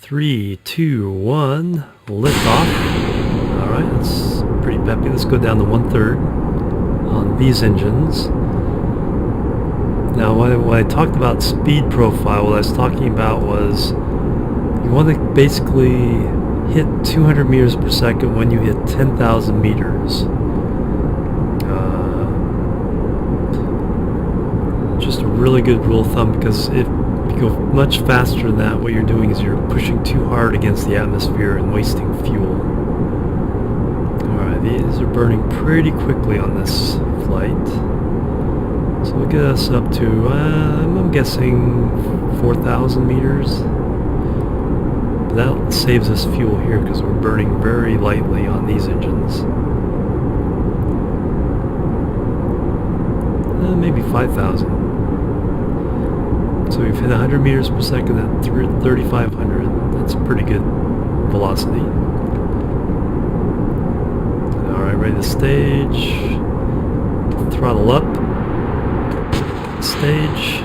3, 2, 1, lift off. Alright, that's pretty peppy. Let's go down to 1/3 on these engines. Now, when I talked about speed profile, what I was talking about was you want to basically hit 200 meters per second when you hit 10,000 meters. Just a really good rule of thumb, because if you go much faster than that, what you're doing is you're pushing too hard against the atmosphere and wasting fuel. Alright, these are burning pretty quickly on this flight. So we'll get us up to, I'm guessing 4,000 meters. But that saves us fuel here because we're burning very lightly on these engines. Maybe 5,000. So we've hit 100 meters per second at 3,500. That's pretty good velocity. Alright, ready to stage. Throttle up. Stage.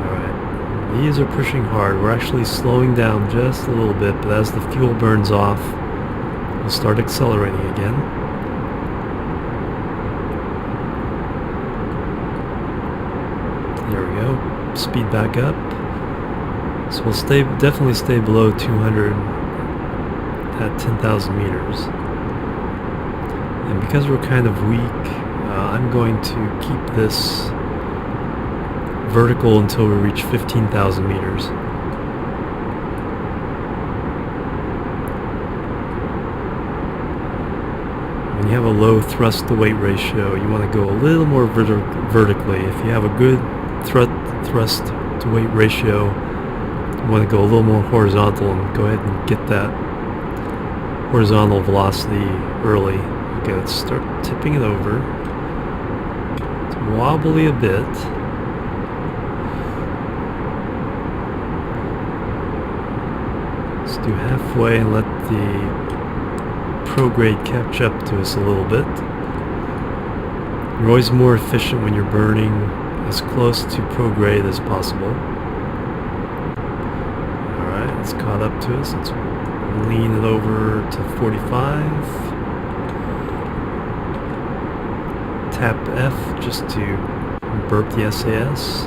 Alright. These are pushing hard. We're actually slowing down just a little bit, but as the fuel burns off, we'll start accelerating again. There we go. Speed back up. So we'll definitely stay below 200 at 10,000 meters. And because we're kind of weak, I'm going to keep this vertical until we reach 15,000 meters. When you have a low thrust to weight ratio, you want to go a little more vertically. If you have a good thrust to weight ratio, you want to go a little more horizontal and go ahead and get that horizontal velocity early. Okay, let's start tipping it over. It's wobbly a bit. Let's do halfway and let the prograde catch up to us a little bit. You're always more efficient when you're burning as close to prograde as possible. Alright, it's caught up to us. Let's lean it over to 45. Tap F just to burp the SAS.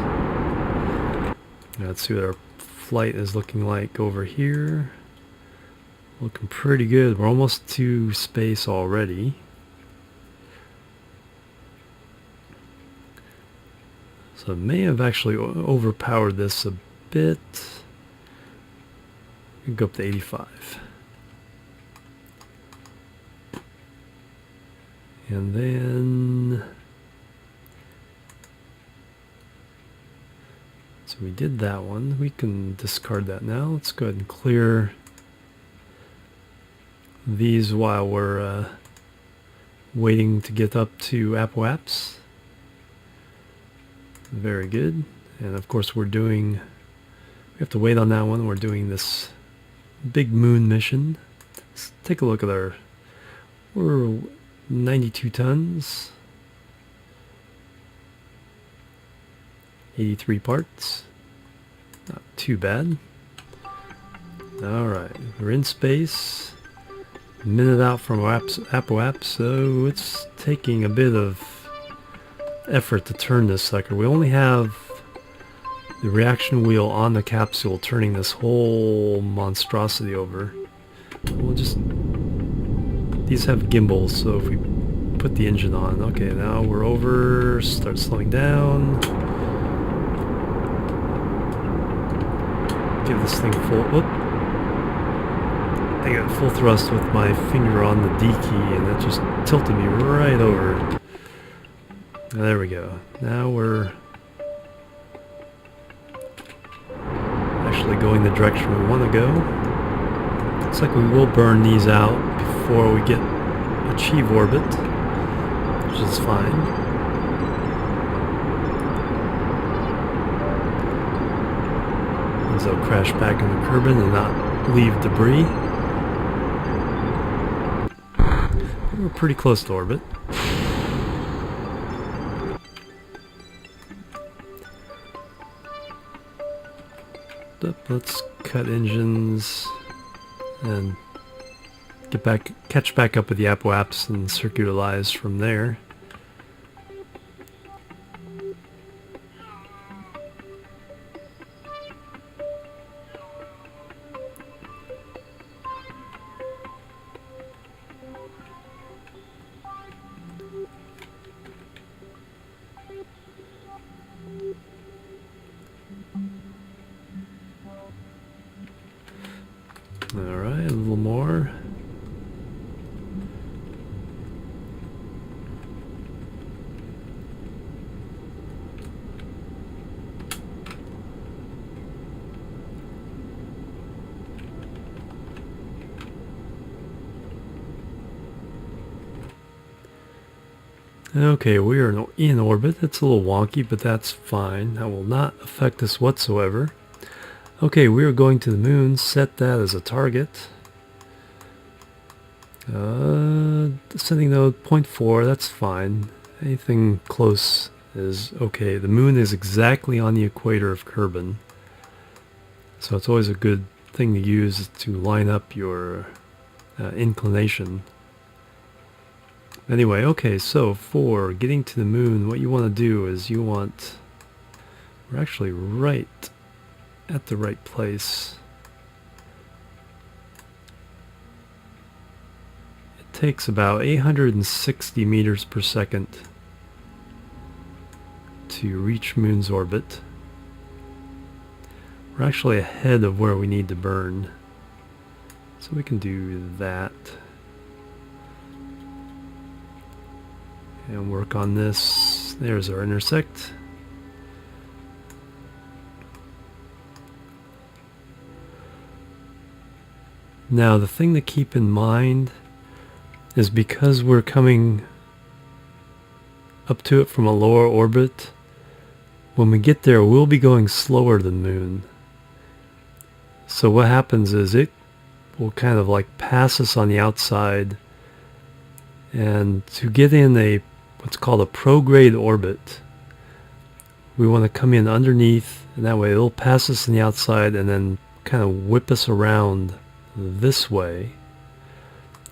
Let's see what our flight is looking like over here. Looking pretty good. We're almost to space already. So I may have actually overpowered this a bit. We can go up to 85. And then, so we did that one. We can discard that now. Let's go ahead and clear these while we're waiting to get up to Apoaps. Very good. And of course we have to wait on that one. We're doing this big moon mission. Let's take a look at we're 92 tons. 83 parts. Not too bad. Alright, we're in space. A minute out from Apoaps, so it's taking a bit of effort to turn this sucker. We only have the reaction wheel on the capsule turning this whole monstrosity over. We'll just, these have gimbals, so if we put the engine on, okay, now we're over, start slowing down. Give this thing full, whoop. I got full thrust with my finger on the D key and that just tilted me right over. There we go. Now we're actually going the direction we want to go. Looks like we will burn these out before we achieve orbit, which is fine. Means they'll crash back in the Kerbal and not leave debris. We're pretty close to orbit. let's cut engines and catch back up with the Apoaps and circularize from there. Alright, a little more. Okay, we are in orbit. It's a little wonky, but that's fine. That will not affect us whatsoever. Okay, we are going to the moon. Set that as a target. Descending node 0.4, that's fine. Anything close is okay. The moon is exactly on the equator of Kerbal, so it's always a good thing to use to line up your inclination. Anyway, okay, so for getting to the moon, what you want to do is we're actually right at the right place. It takes about 860 meters per second to reach moon's orbit. We're actually ahead of where we need to burn, so we can do that and work on this. There's our intersect. Now the thing to keep in mind is because we're coming up to it from a lower orbit, when we get there we'll be going slower than moon. So what happens is it will kind of like pass us on the outside, and to get in what's called a prograde orbit, we want to come in underneath, and that way it'll pass us on the outside and then kind of whip us around this way,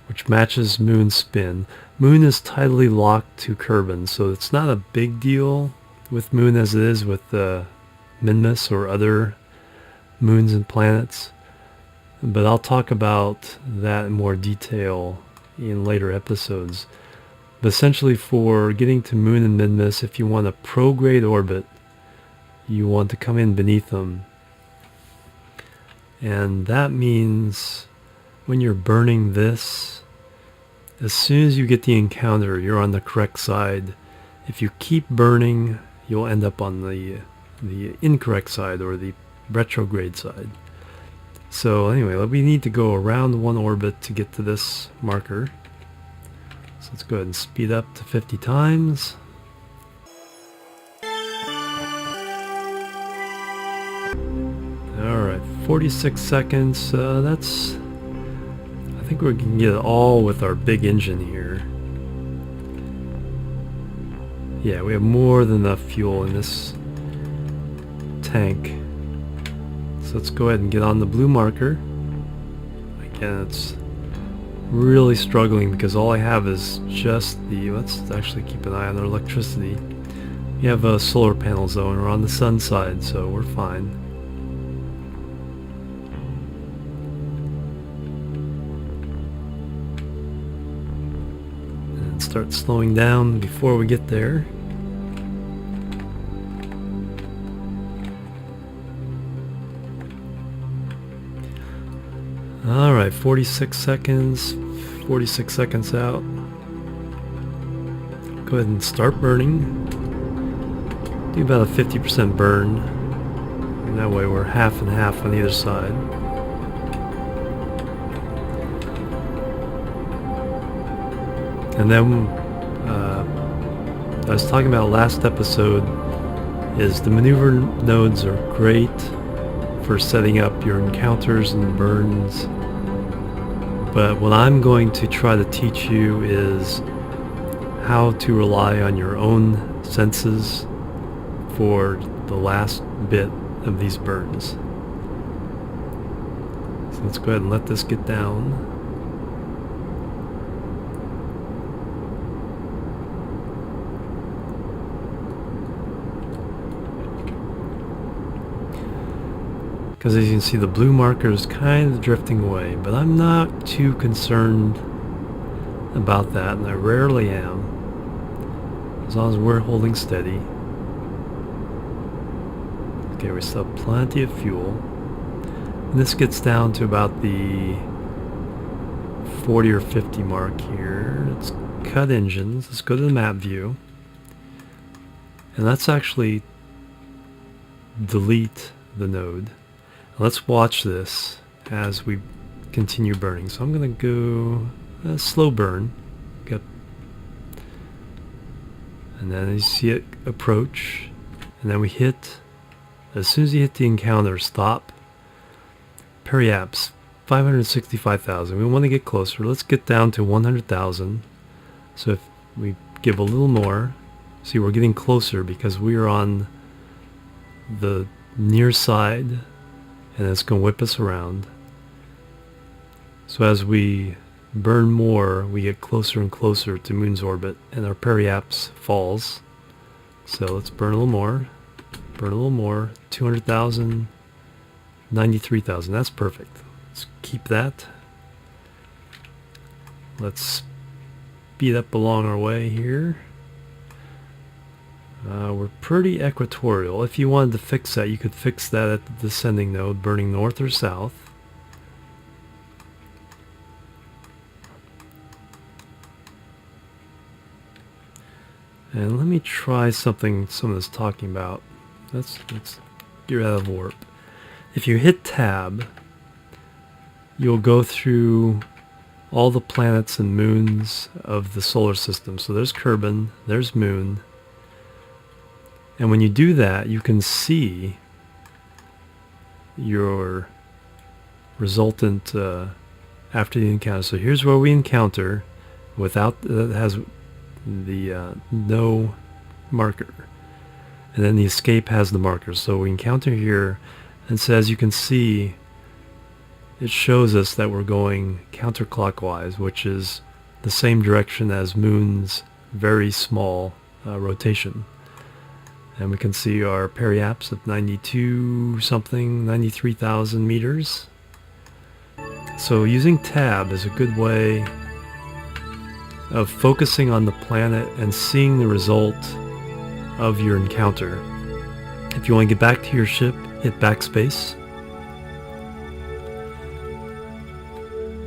which matches moon's spin. Moon is tidally locked to Kerbal, so it's not a big deal with moon as it is with Minmus or other moons and planets, but I'll talk about that in more detail in later episodes. But essentially, for getting to moon and Minmus, if you want a prograde orbit, you want to come in beneath them. And that means when you're burning this, as soon as you get the encounter, you're on the correct side. If you keep burning, you'll end up on the incorrect side, or the retrograde side. So anyway, we need to go around one orbit to get to this marker. So let's go ahead and speed up to 50 times. Alright, 46 seconds. I think we can get it all with our big engine here. Yeah, we have more than enough fuel in this tank. So let's go ahead and get on the blue marker. Again, it's really struggling because all I have is just let's actually keep an eye on our electricity. We have solar panels though, and we're on the sun side, so we're fine. And start slowing down before we get there. Alright, 46 seconds. 46 seconds out. Go ahead and start burning. Do about a 50% burn. And that way we're half and half on either side. And then, I was talking about last episode, is the maneuver nodes are great for setting up your encounters and burns. But what I'm going to try to teach you is how to rely on your own senses for the last bit of these burns. So let's go ahead and let this get down. Because as you can see, the blue marker is kind of drifting away, but I'm not too concerned about that, and I rarely am, as long as we're holding steady. Okay, we still have plenty of fuel. And this gets down to about the 40 or 50 mark here. Let's cut engines. Let's go to the map view. And let's actually delete the node. Let's watch this as we continue burning. So I'm going to go slow burn. And then you see it approach. And then we hit, as soon as you hit the encounter, stop. Periapts, 565,000. We want to get closer. Let's get down to 100,000. So if we give a little more, see, we're getting closer because we are on the near side, and it's going to whip us around. So as we burn more, we get closer and closer to Moon's orbit, and our periaps falls. So let's burn a little more. Burn a little more. 200,000. 93,000. That's perfect. Let's keep that. Let's speed up along our way here. We're pretty equatorial. If you wanted to fix that, you could fix that at the descending node, burning north or south. And let me try something someone is talking about. Let's get out of warp. If you hit tab, you'll go through all the planets and moons of the solar system. So there's Kerbal, there's Moon. And when you do that, you can see your resultant after the encounter. So here's where we encounter without, it has the no marker. And then the escape has the marker. So we encounter here, and so as you can see, it shows us that we're going counterclockwise, which is the same direction as Moon's very small rotation. And we can see our periaps of 92 something, 93,000 meters. So using tab is a good way of focusing on the planet and seeing the result of your encounter. If you want to get back to your ship, hit backspace.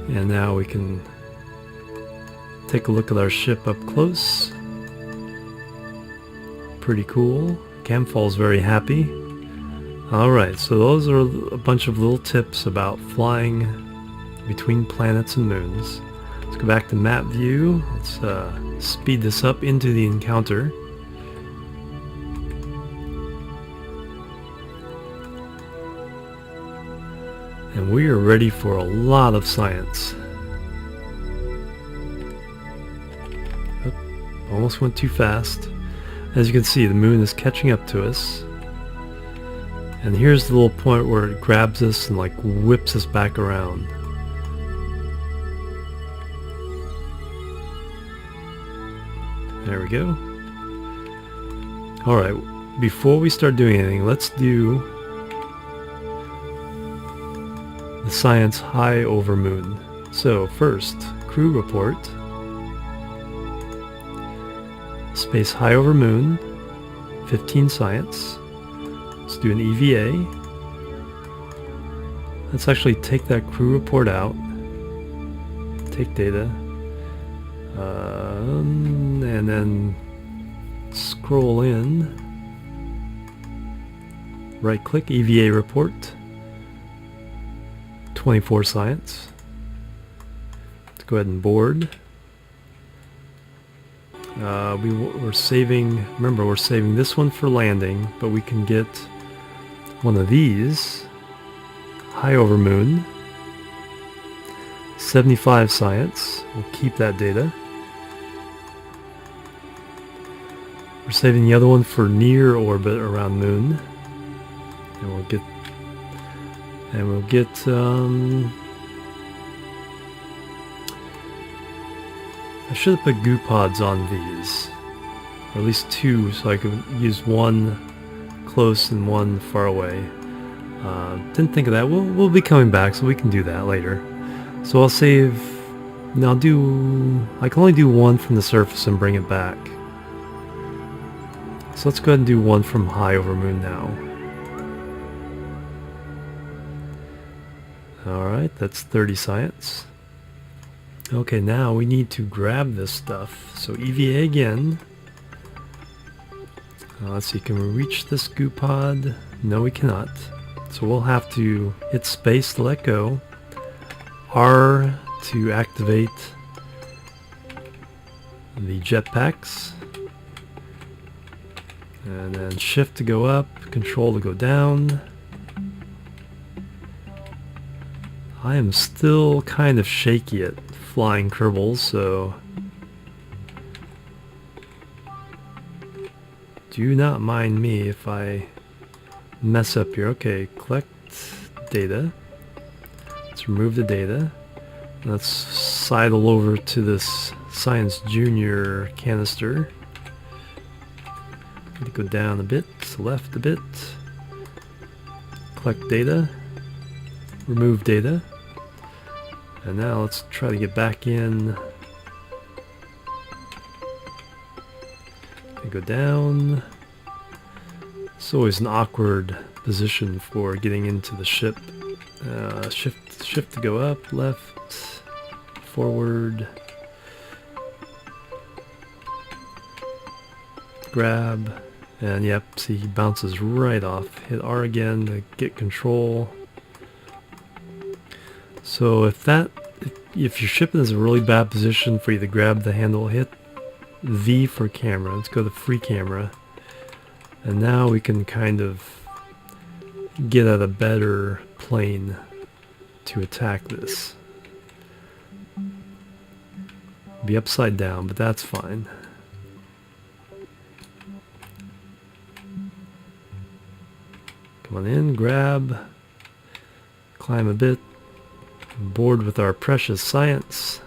And now we can take a look at our ship up close. Pretty cool. Camfall's very happy. Alright, so those are a bunch of little tips about flying between planets and moons. Let's go back to map view. Let's speed this up into the encounter. And we are ready for a lot of science. Oop, almost went too fast. As you can see, the moon is catching up to us. And here's the little point where it grabs us and like whips us back around. There we go. Alright, before we start doing anything, let's do the science high over moon. So first, crew report. Space high over moon, 15 science. Let's do an EVA. Let's actually take that crew report out. Take data. And then scroll in. Right click, EVA report. 24 science. Let's go ahead and board. We're saving, remember we're saving this one for landing, but we can get one of these, high over moon, 75 science, we'll keep that data. We're saving the other one for near orbit around moon, and we'll get I should have put goo pods on these. Or at least two, so I could use one close and one far away. Didn't think of that. We'll be coming back, so we can do that later. So I'll save... Now I can only do one from the surface and bring it back. So let's go ahead and do one from high over moon now. Alright, that's 30 science. Okay, now we need to grab this stuff. So EVA again. Let's see, can we reach this goo pod? No, we cannot. So we'll have to hit space to let go. R to activate the jetpacks. And then shift to go up, control to go down. I am still kind of shaky at flying Kerbals, so do not mind me if I mess up here. Okay, collect data. Let's remove the data. Let's sidle over to this Science Junior canister. Need to go down a bit, left a bit. Collect data. Remove data. And now let's try to get back in. Go down. It's always an awkward position for getting into the ship. Shift to go up, left, forward. Grab. And yep, see, he bounces right off. Hit R again to get control. So if your ship is in a really bad position for you to grab the handle, hit V for camera. Let's go to free camera. And now we can kind of get at a better plane to attack this. Be upside down, but that's fine. Come on in, grab, climb a bit. Board with our precious science.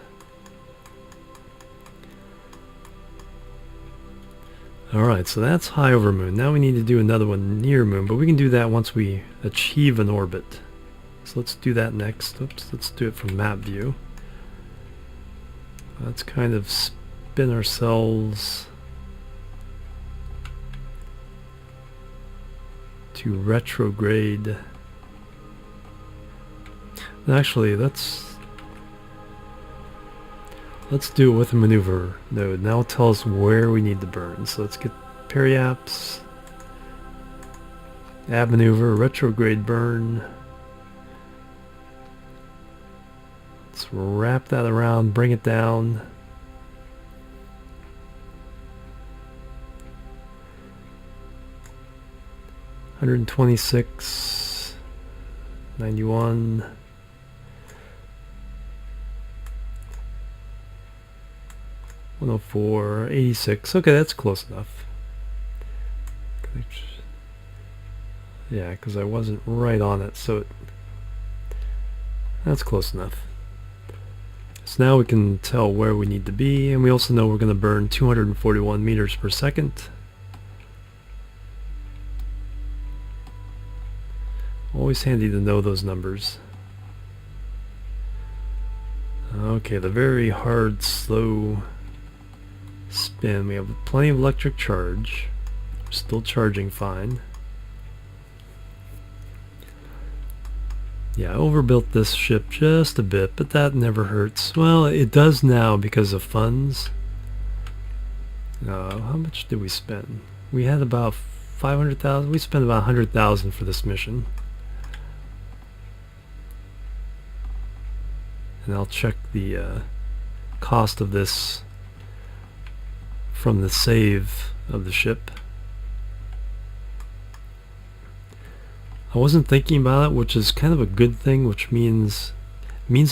Alright, so that's high over moon. Now we need to do another one near moon, but we can do that once we achieve an orbit. So let's do that next. Oops, let's do it from map view. Let's kind of spin ourselves to retrograde. Actually, let's do it with a maneuver node. Now tell us where we need to burn. So let's get periaps, add maneuver, retrograde burn. Let's wrap that around, bring it down. $126, 91. 104, 86. Okay, that's close enough. Yeah, because I wasn't right on it, so that's close enough. So now we can tell where we need to be, and we also know we're going to burn 241 meters per second. Always handy to know those numbers. Okay, the very hard, slow spin. We have plenty of electric charge. We're still charging fine. Yeah, I overbuilt this ship just a bit, but that never hurts. Well, it does now because of funds. How much did we spend? We had about 500,000. We spent about 100,000 for this mission. And I'll check the cost of this from the save of the ship. I wasn't thinking about it, which is kind of a good thing, which means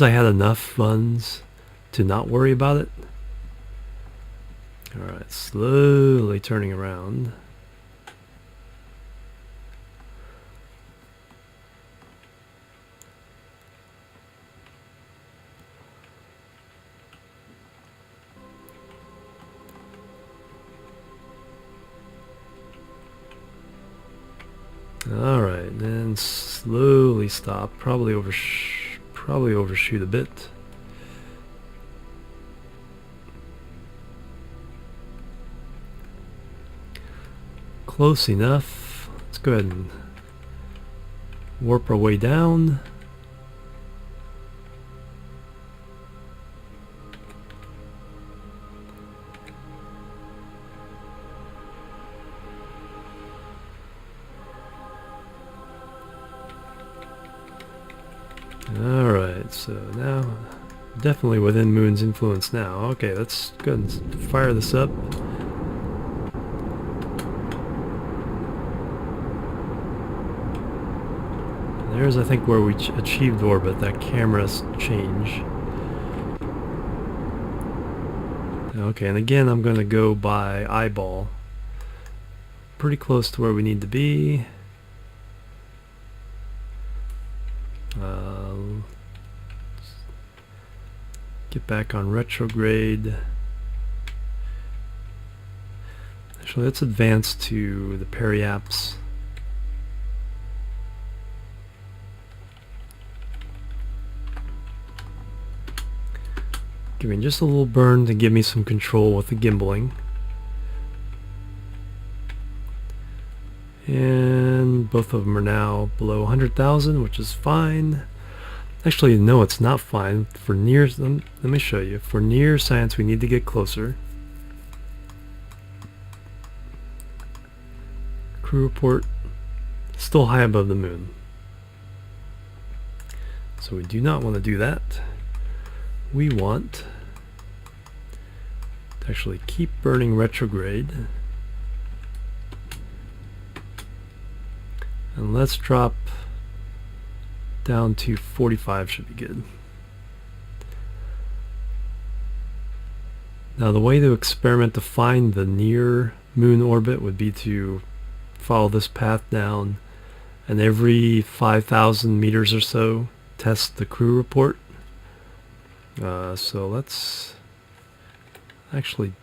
I had enough funds to not worry about it. Alright, slowly turning around. Alright, then slowly stop. Probably overshoot a bit. Close enough. Let's go ahead and warp our way down. Alright, so now definitely within Moon's influence now. Okay, let's go ahead and fire this up. There's, I think, where we achieved orbit, that camera's change. Okay, and again I'm going to go by eyeball. Pretty close to where we need to be. Get back on retrograde. Actually, let's advance to the periaps. Give me just a little burn to give me some control with the gimbaling. And both of them are now below 100,000, which is fine. Actually, no, it's not fine. For near, let me show you. For near science, we need to get closer. Crew report, still high above the moon. So we do not want to do that. We want to actually keep burning retrograde. And let's drop down to 45 should be good. Now the way to experiment to find the near moon orbit would be to follow this path down and every 5,000 meters or so test the crew report. So let's actually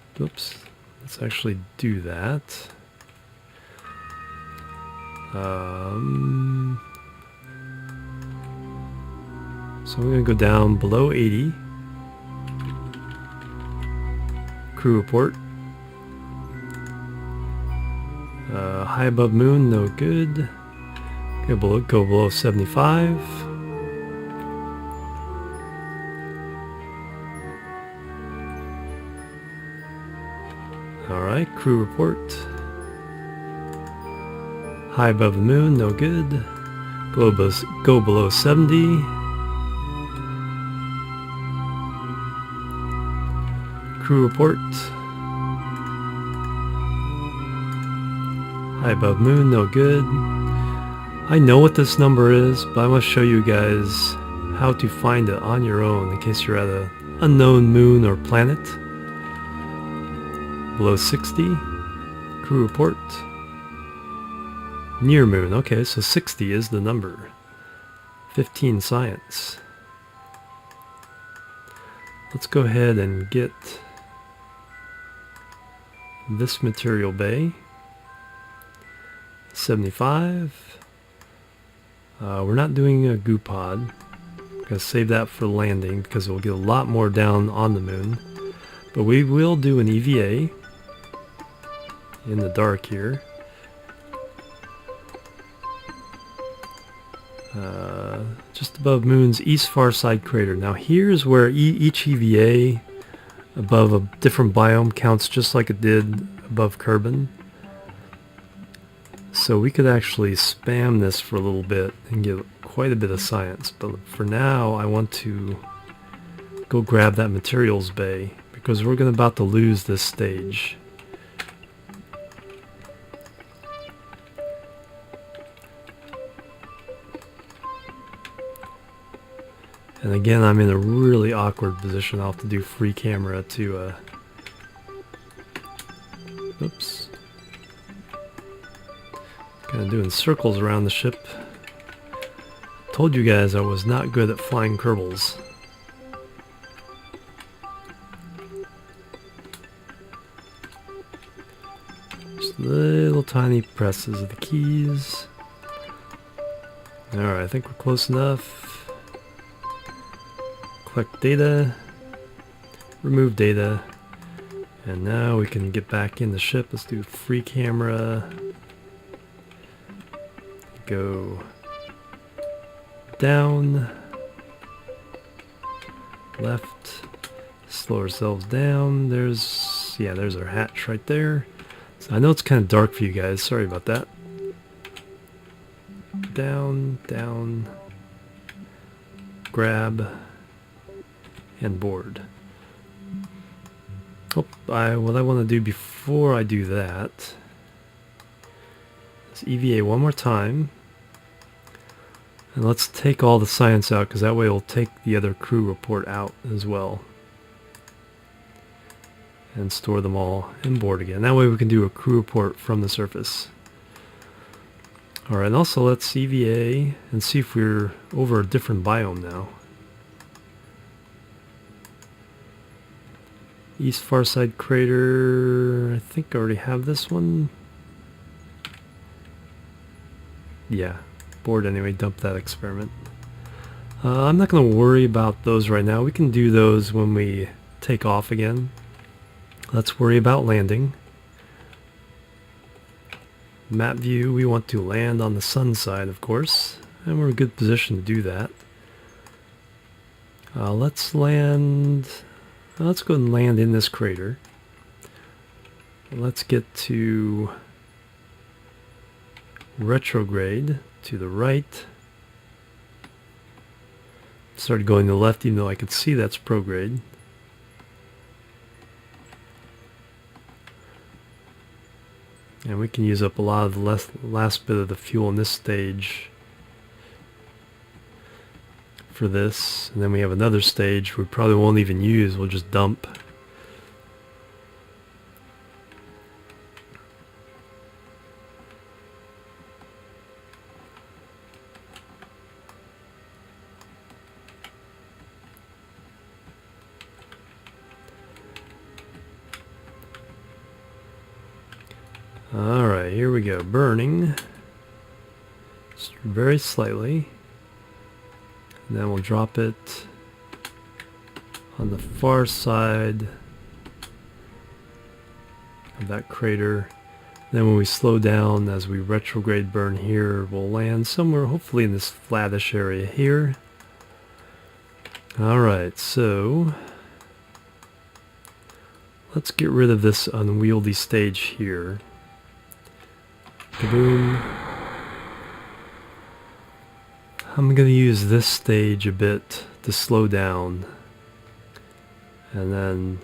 do that. So I'm going to go down below 80. Crew report. High above moon, no good. Go below 75. Alright, crew report. High above the moon, no good. Go below 70. Crew report. High above moon, no good. I know what this number is, but I must show you guys how to find it on your own in case you're at an unknown moon or planet. Below 60. Crew report. Near moon. Okay, so 60 is the number. 15 science. Let's go ahead and get this material bay. 75. We're not doing a goo pod. I'm gonna save that for landing because we'll get a lot more down on the moon. But we will do an EVA in the dark here. Just above moon's east far side crater. Now here's where each EVA above a different biome counts just like it did above Kerbal. So we could actually spam this for a little bit and get quite a bit of science. But for now I want to go grab that materials bay because we're about to lose this stage. And again, I'm in a really awkward position. I'll have to do free camera to, oops. Kind of doing circles around the ship. Told you guys I was not good at flying Kerbals. Just little tiny presses of the keys. Alright, I think we're close enough. Collect data. Remove data. And now we can get back in the ship. Let's do free camera. Go down. Left. Slow ourselves down. There's our hatch right there. So I know it's kind of dark for you guys. Sorry about that. Down, down, grab, and board. Oh, what I want to do before I do that is EVA one more time. And let's take all the science out, because that way we'll take the other crew report out as well. And store them all in board again. That way we can do a crew report from the surface. Alright, and also let's EVA and see if we're over a different biome now. East Far Side Crater, I think I already have this one. Yeah, board anyway, dump that experiment. I'm not going to worry about those right now. We can do those when we take off again. Let's worry about landing. Map view, we want to land on the sun side, of course, and we're in a good position to do that. Let's land, let's go and land in this crater. Let's get to retrograde to the right. Started going to the left even though I could see that's prograde. And we can use up a lot of the last bit of the fuel in this stage for this. And then we have another stage we probably won't even use, we'll just dump. Alright, here we go. Burning. Just very slightly. And then we'll drop it on the far side of that crater. Then when we slow down as we retrograde burn here, we'll land somewhere hopefully in this flattish area here. Alright, so let's get rid of this unwieldy stage here. Kaboom. I'm going to use this stage a bit to slow down. And then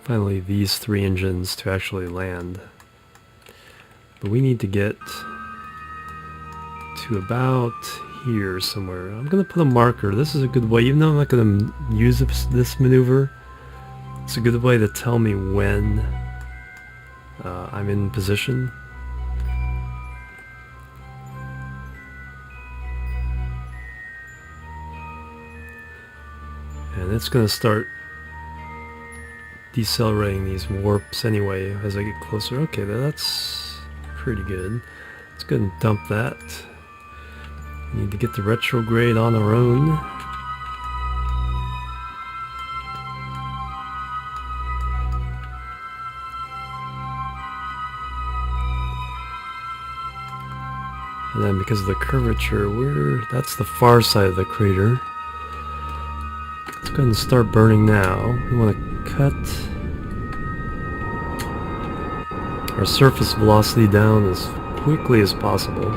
finally these three engines to actually land. But we need to get to about here somewhere. I'm going to put a marker. This is a good way, even though I'm not going to use this maneuver, it's a good way to tell me when I'm in position. And it's going to start decelerating these warps anyway as I get closer. Okay, that's pretty good. Let's go ahead and dump that. We need to get the retrograde on our own. And then because of the curvature, that's the far side of the crater. Let's go ahead and start burning now. We want to cut our surface velocity down as quickly as possible.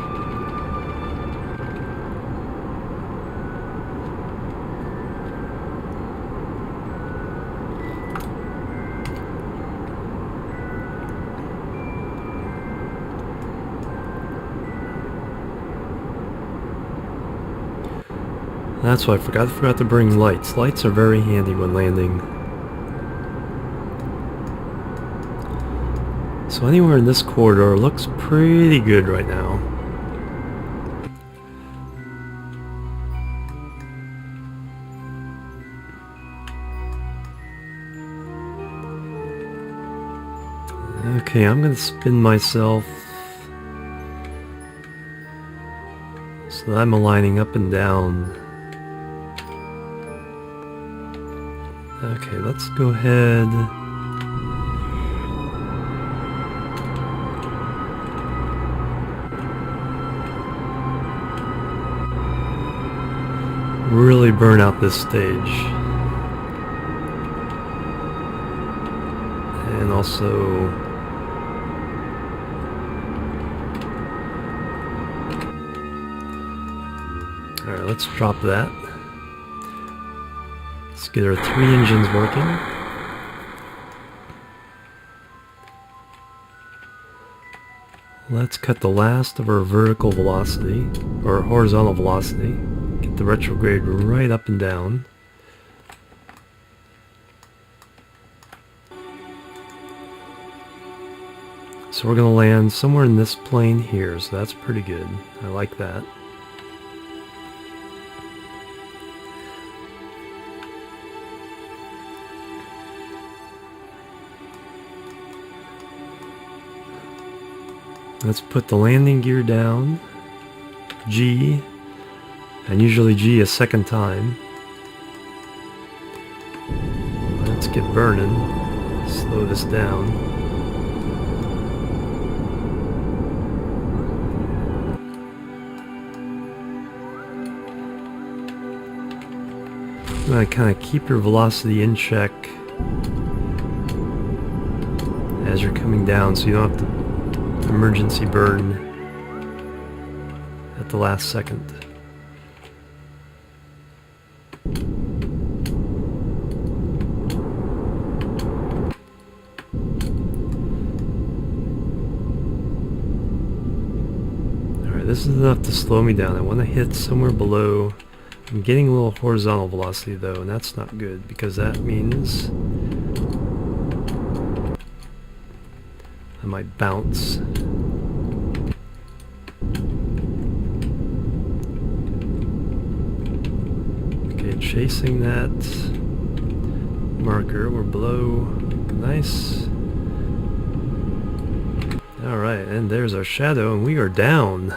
That's why I forgot to bring lights. Lights are very handy when landing. So anywhere in this corridor looks pretty good right now. Okay, I'm gonna spin myself So I'm aligning up and down. Okay, let's go ahead. Really burn out this stage. And also alright, let's drop that. Let's get our 3 engines working. Let's cut the last of our vertical velocity, or horizontal velocity. Get the retrograde right up and down. So we're going to land somewhere in this plane here, so that's pretty good. I like that. Let's put the landing gear down, G, and usually G a second time. Let's get burning, slow this down. You want to kind of keep your velocity in check as you're coming down so you don't have to emergency burn at the last second. Alright, this is enough to slow me down. I want to hit somewhere below. I'm getting a little horizontal velocity though, and that's not good because that means I might bounce. Okay, chasing that marker, we're below. Nice. Alright, and there's our shadow, and we are down.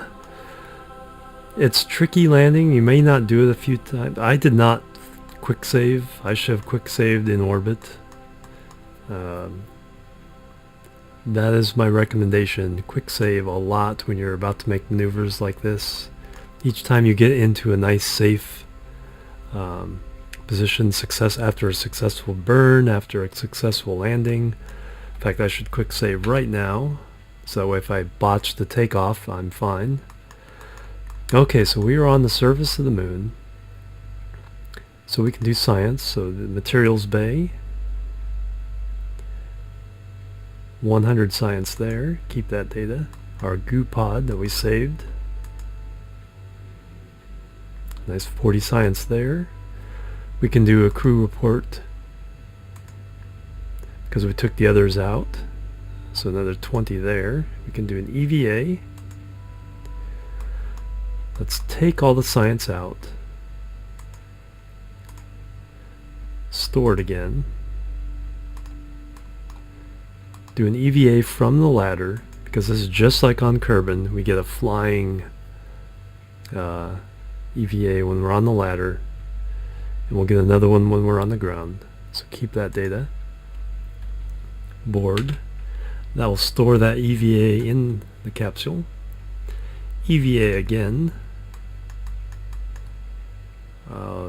It's tricky landing. You may not do it a few times. I did not quick save. I should have quick saved in orbit. That is my recommendation. Quick save a lot when you're about to make maneuvers like this. Each time you get into a nice safe position, success after a successful burn, after a successful landing. In fact, I should quick save right now, so that way if I botch the takeoff, I'm fine. Okay, so we are on the surface of the moon. So we can do science. So the materials bay. 100 science there. Keep that data. Our goo pod that we saved. Nice 40 science there. We can do a crew report because we took the others out. So another 20 there. We can do an EVA. Let's take all the science out. Store it again. Do an EVA from the ladder, because this is just like on Kerbal. We get a flying EVA when we're on the ladder, and we'll get another one when we're on the ground. So keep that data. Board. That will store that EVA in the capsule. EVA again.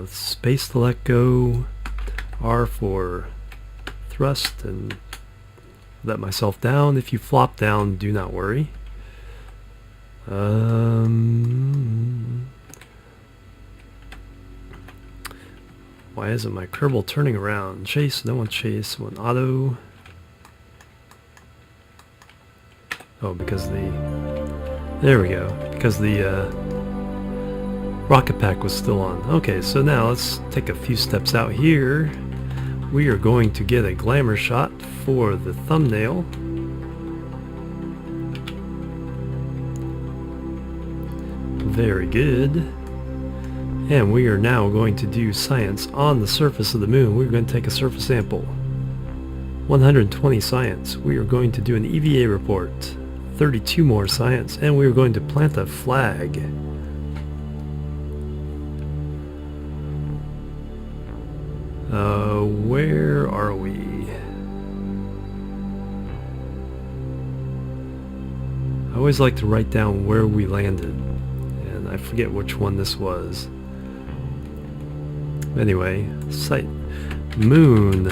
Space to let go. R for thrust, and let myself down. If you flop down, do not worry. Why isn't my Kerbal turning around? Chase, no one chase, one auto. Oh, because there we go, because the rocket pack was still on. Okay, so now let's take a few steps out here. We are going to get a glamour shot for the thumbnail. Very good. And we are now going to do science on the surface of the moon. We're going to take a surface sample. 120 science. We are going to do an EVA report. 32 more science. And we are going to plant a flag. Where are we? I always like to write down where we landed, and I forget which one this was. Anyway, site. Moon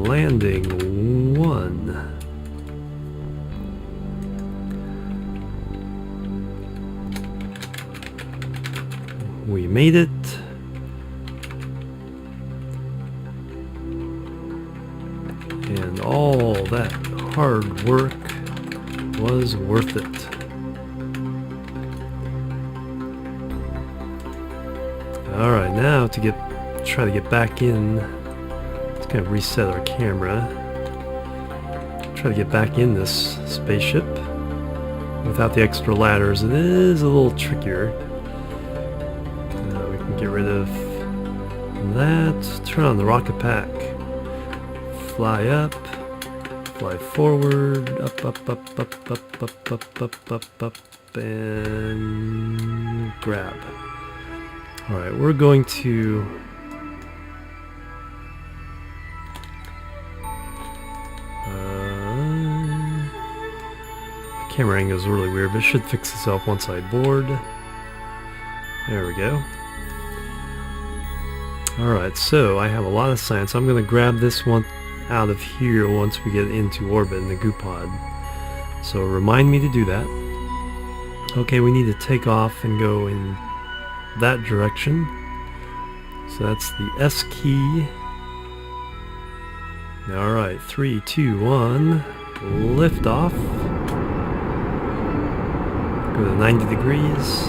landing 1. We made it. And all that hard work was worth it. Alright, now to try to get back in. Let's kind of reset our camera. Try to get back in this spaceship without the extra ladders. It is a little trickier. We can get rid of that. Turn on the rocket pack. Fly up. Fly forward. Up, up, up, up, up, up, up, up, up, up, and grab. Alright, we're going to camera angle is really weird, but it should fix itself once I board. There we go. Alright, so I have a lot of science. I'm going to grab this one out of here once we get into orbit in the goo pod. So remind me to do that. Okay, we need to take off and go in that direction. So that's the S key. Alright, 3, 2, 1. Lift off. Go to 90 degrees.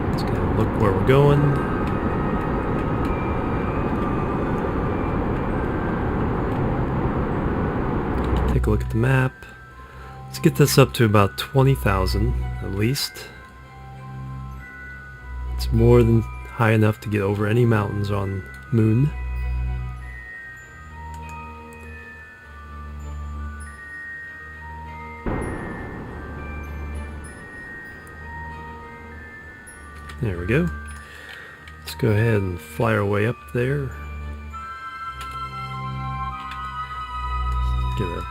Let's kind of look where we're going. Take a look at the map. Let's get this up to about 20,000 at least. It's more than high enough to get over any mountains on Moon. There we go. Let's go ahead and fly our way up there. Get a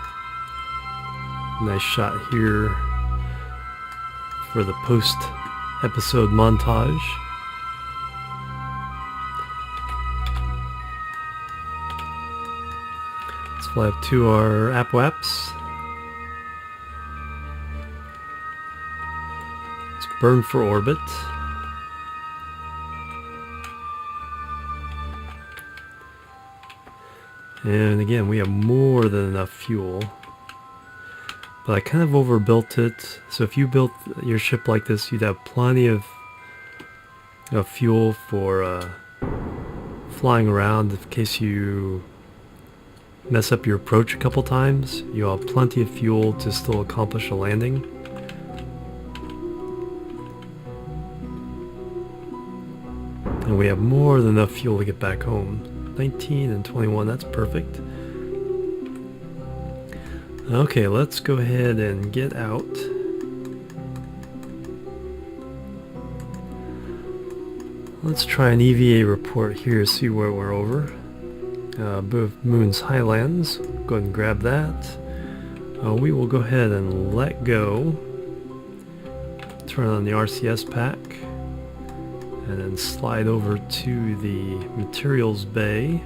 nice shot here for the post-episode montage. Let's fly up to our Apwaps. Let's burn for orbit. And again, we have more than enough fuel. But I kind of overbuilt it. So if you built your ship like this, you'd have plenty of fuel for flying around in case you mess up your approach a couple times. You'll have plenty of fuel to still accomplish a landing. And we have more than enough fuel to get back home. 19 and 21, that's perfect. Okay, let's go ahead and get out. Let's try an EVA report here, see where we're over. Above Moon's Highlands. Go ahead and grab that. We will go ahead and let go. Turn on the RCS pack. And then slide over to the materials bay.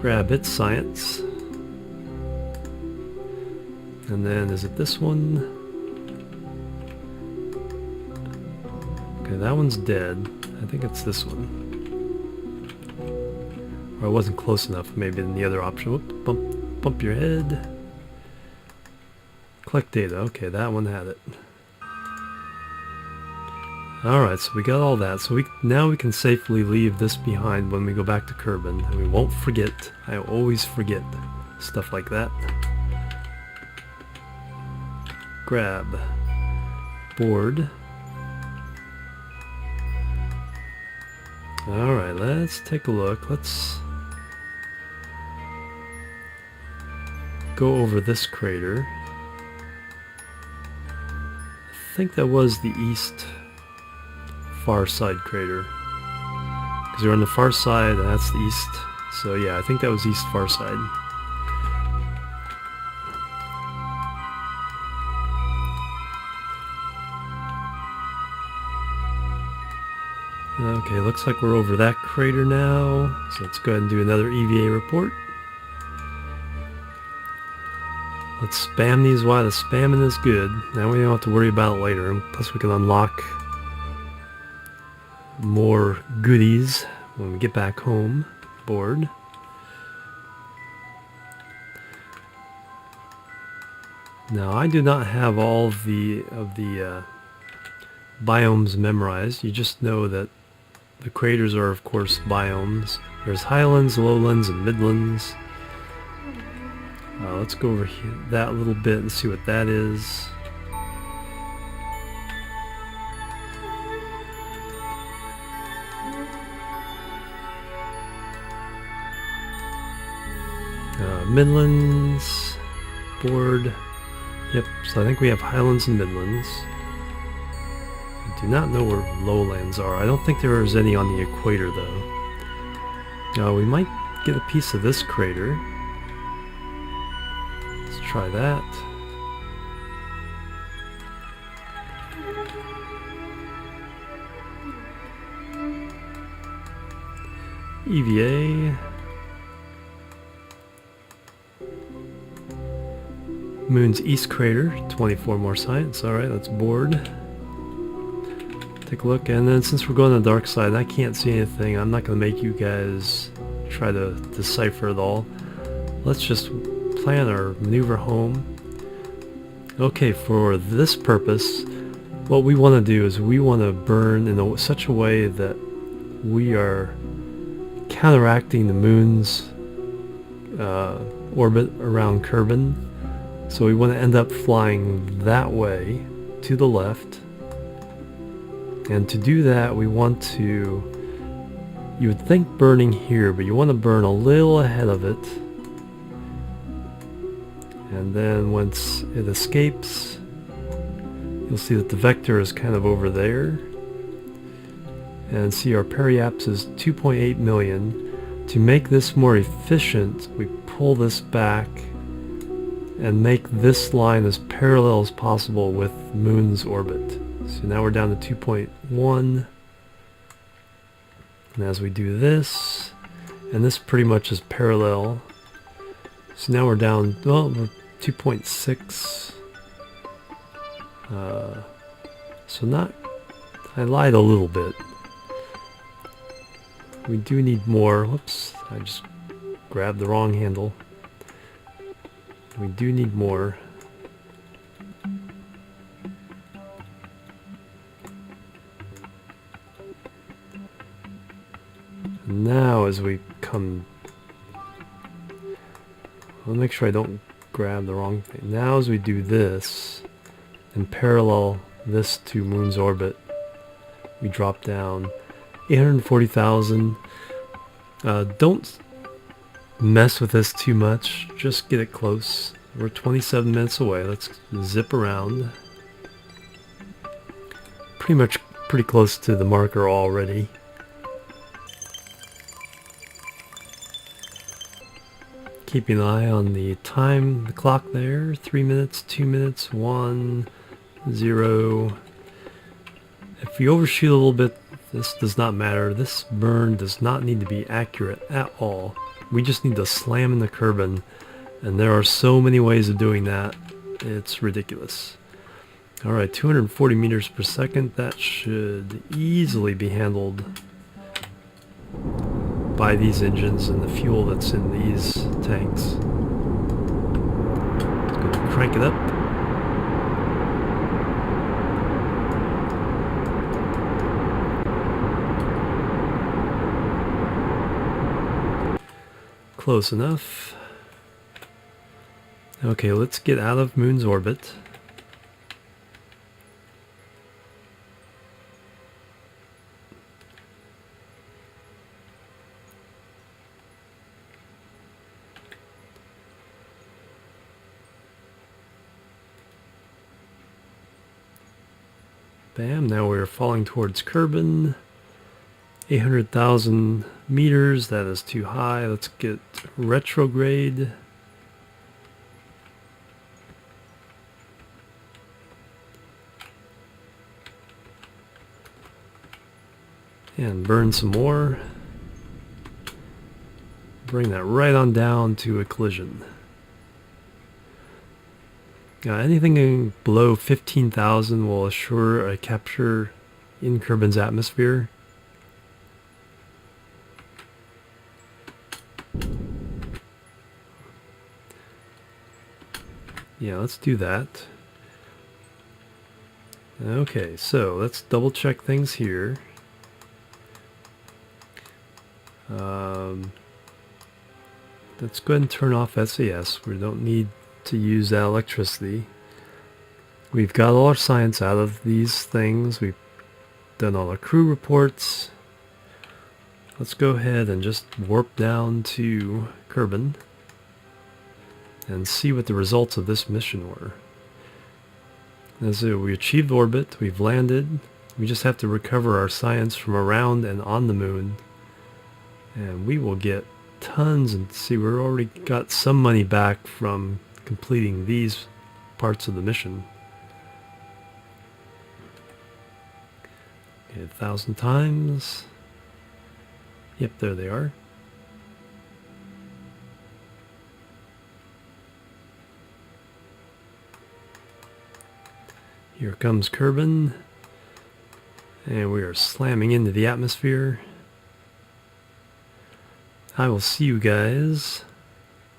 Grab its science. And then is it this one? Okay, that one's dead. I think it's this one. Or I wasn't close enough maybe than the other option. Whoop, bump your head. Collect data. Okay, that one had it. Alright, so we got all that. So now we can safely leave this behind when we go back to Kerbal. And we won't forget. I always forget stuff like that. Grab. Board. Alright, let's take a look. Let's go over this crater. I think that was the east far side crater. Because you're on the far side, and that's the east. So yeah, I think that was east far side. Okay, looks like we're over that crater now. So let's go ahead and do another EVA report. Let's spam these while the spamming is good. Now we don't have to worry about it later. And plus we can unlock more goodies when we get back home board. Now I do not have all of the biomes memorized. You just know that the craters are of course biomes. There's highlands, lowlands, and midlands. Let's go over here that little bit and see what that is. Midlands board. Yep, so I think we have highlands and midlands. I do not know where lowlands are. I don't think there is any on the equator though. We might get a piece of this crater. Let's try that. EVA. Moon's east crater, 24 more science. Alright, let's board. Take a look, and then since we're going to the dark side, I can't see anything. I'm not going to make you guys try to decipher it all. Let's just plan our maneuver home. Okay, for this purpose, what we want to do is we want to burn in such a way that we are counteracting the moon's orbit around Kerbal. So we want to end up flying that way to the left. And to do that, we want to, you would think burning here, but you want to burn a little ahead of it. And then once it escapes, you'll see that the vector is kind of over there. And see our periaps is 2.8 million. To make this more efficient, we pull this back and make this line as parallel as possible with Moon's orbit. So now we're down to 2.1. And as we do this, and this pretty much is parallel. So now we're down, well, we're 2.6. So not, I lied a little bit. We do need more. Whoops, I just grabbed the wrong handle. We do need more. Now as we come, I'll make sure I don't grab the wrong thing. Now as we do this and parallel this to Moon's orbit, we drop down 840,000. Don't mess with this too much, just get it close. We're 27 minutes away. Let's zip around. Pretty close to the marker already. Keeping an eye on the time, the clock there. 3 minutes, 2 minutes, 1, 0. If you overshoot a little bit, this does not matter. This burn does not need to be accurate at all. We just need to slam in the Kerbal, and there are so many ways of doing that. It's ridiculous. Alright, 240 meters per second. That should easily be handled by these engines and the fuel that's in these tanks. Let's go and crank it up. Close enough. Okay, let's get out of Moon's orbit. Bam, now we're falling towards Kerbin. 800,000 meters, that is too high. Let's get retrograde. And burn some more. Bring that right on down to a collision. Anything below 15,000 will assure a capture in Kerbin's atmosphere. Yeah, let's do that. Okay, so let's double check things here. Let's go ahead and turn off SAS. We don't need to use that electricity. We've got all our science out of these things. We've done all our crew reports. Let's go ahead and just warp down to Kerbin and see what the results of this mission were. As we achieved orbit, we've landed. We just have to recover our science from around and on the moon, and we will get tons. And see, we're already got some money back from completing these parts of the mission. Okay, 1,000 times. Yep, there they are. Here comes Kerbin, and we are slamming into the atmosphere. I will see you guys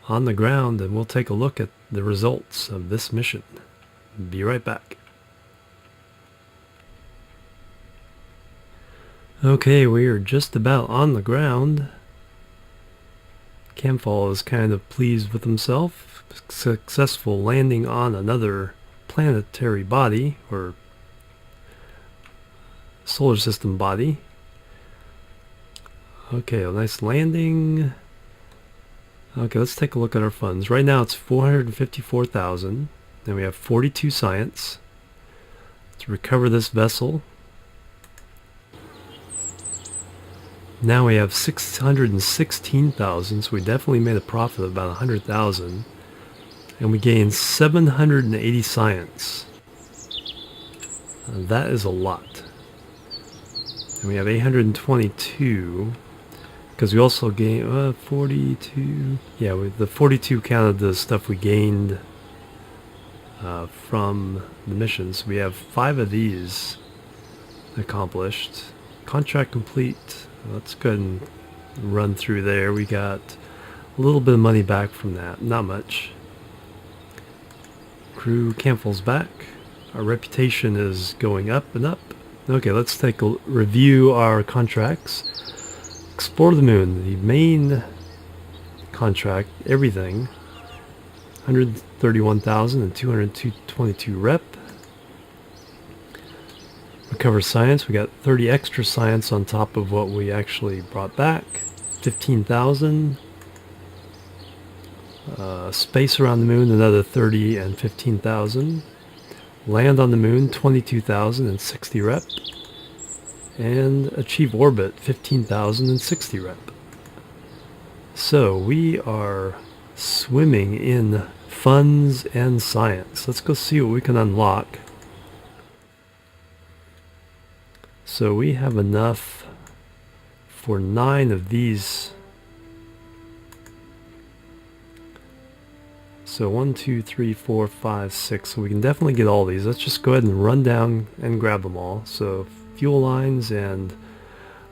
on the ground, and we'll take a look at the results of this mission. Be right back. Okay, we are just about on the ground. Kerbal is kind of pleased with himself. Successful landing on another planetary body, or solar system body. Okay, a nice landing. Okay, let's take a look at our funds. Right now it's 454,000. Then we have 42 science. Let's recover this vessel. Now we have 616,000, so we definitely made a profit of about 100,000. And we gained 780 science. That is a lot. And we have 822, because we also gained 42. Yeah, the 42 counted the stuff we gained from the missions. We have 5 of these accomplished. Contract complete. Let's go ahead and run through there. We got a little bit of money back from that. Not much. Crew Kerbal back. Our reputation is going up and up. Okay, let's take a review our contracts. Explore the moon. The main contract, everything. 131,000 and 222 rep. Recover science. We got 30 extra science on top of what we actually brought back. 15,000. Space around the moon, another 30 and 15,000. Land on the moon, 22,000 and 60 rep. And achieve orbit, 15,000 and 60 rep. So we are swimming in funds and science. Let's go see what we can unlock. So we have enough for 9 of these. So 1, 2, 3, 4, 5, 6. So we can definitely get all these. Let's just go ahead and run down and grab them all. So fuel lines and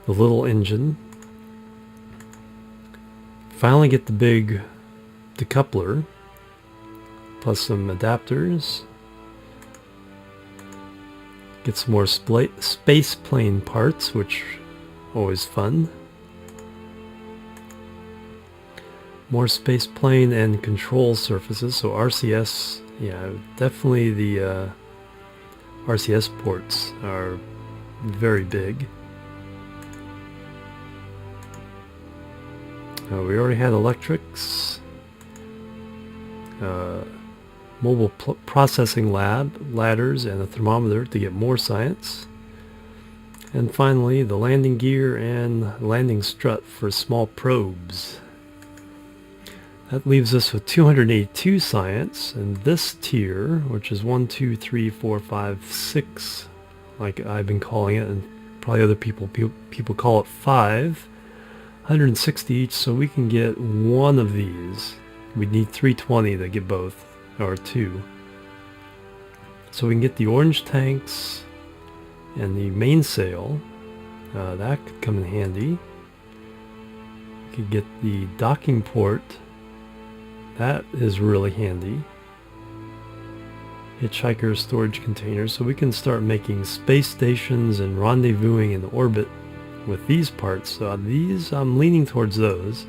the little engine. Finally get the big decoupler, plus some adapters. Get some more space plane parts, which always fun. More space plane and control surfaces, so RCS, yeah, definitely the RCS ports are very big. We already had electrics. mobile processing lab, ladders, and a thermometer to get more science. And finally, the landing gear and landing strut for small probes. That leaves us with 282 science, and this tier, which is 1, 2, 3, 4, 5, 6, like I've been calling it, and probably other people call it 5, 160 each, so we can get one of these. We'd need 320 to get both, or two. So we can get the orange tanks and the mainsail. That could come in handy. We could get the docking port. That is really handy. Hitchhiker storage containers, so we can start making space stations and rendezvousing in orbit with these parts. So these, I'm leaning towards those.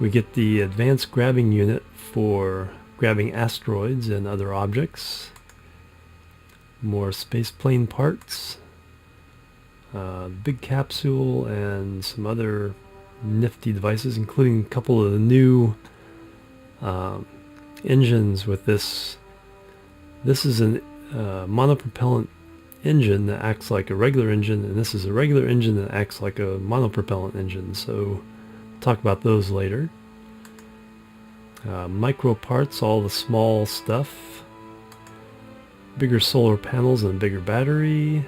We get the advanced grabbing unit for grabbing asteroids and other objects. More spaceplane parts. Big capsule and some other nifty devices, including a couple of the new engines with this. This is a monopropellant engine that acts like a regular engine, and this is a regular engine that acts like a monopropellant engine. So we'll talk about those later. Micro parts, all the small stuff. Bigger solar panels and a bigger battery.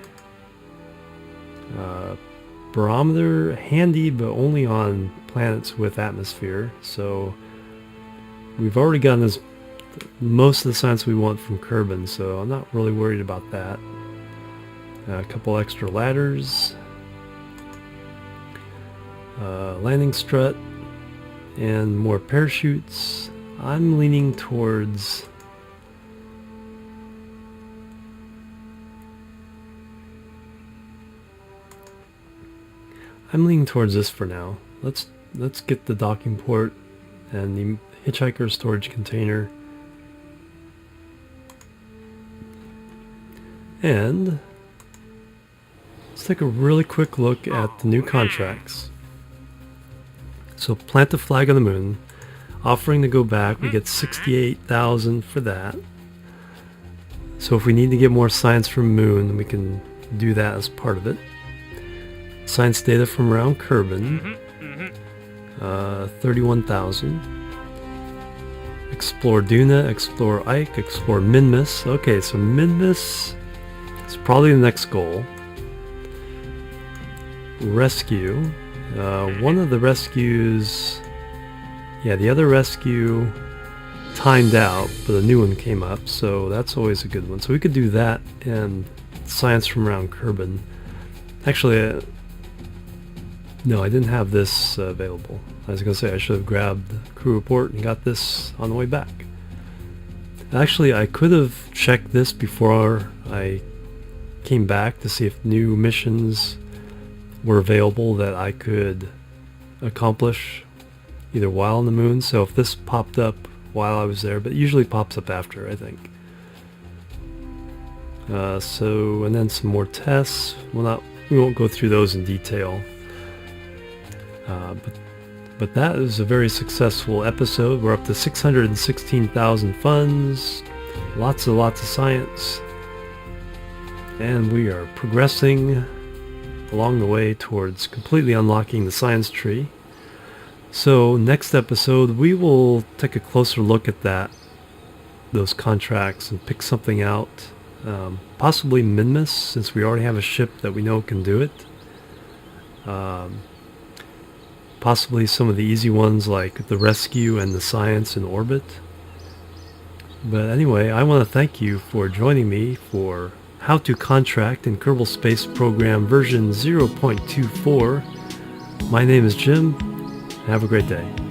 Barometer, handy, but only on planets with atmosphere. So we've already gotten this, most of the science we want from Kerbal, so I'm not really worried about that. A couple extra ladders. Landing strut and more parachutes. I'm leaning towards this for now. Let's get the docking port and the hitchhiker storage container. And let's take a really quick look at the new contracts. So plant the flag on the moon. Offering to go back, we get 68,000 for that. So if we need to get more science from moon, we can do that as part of it. Science data from around Kerbal, 31,000. Explore Duna, explore Ike, explore Minmus. Okay, so Minmus is probably the next goal. Rescue. One of the rescues, the other rescue timed out, but a new one came up, so that's always a good one. So we could do that and science from around Kerbal. Actually, no, I didn't have this available. I was going to say I should have grabbed the crew report and got this on the way back. Actually, I could have checked this before I came back to see if new missions were available that I could accomplish either while on the moon. So if this popped up while I was there, but it usually pops up after, I think. And then some more tests. We won't go through those in detail. But that is a very successful episode. We're up to 616,000 funds, lots of science, and we are progressing along the way towards completely unlocking the science tree. So next episode we will take a closer look at those contracts and pick something out, possibly Minmus, since we already have a ship that we know can do it. Possibly some of the easy ones like the rescue and the science in orbit. But anyway, I want to thank you for joining me for How to Contract in Kerbal Space Program version 0.24. My name is Jim. Have a great day.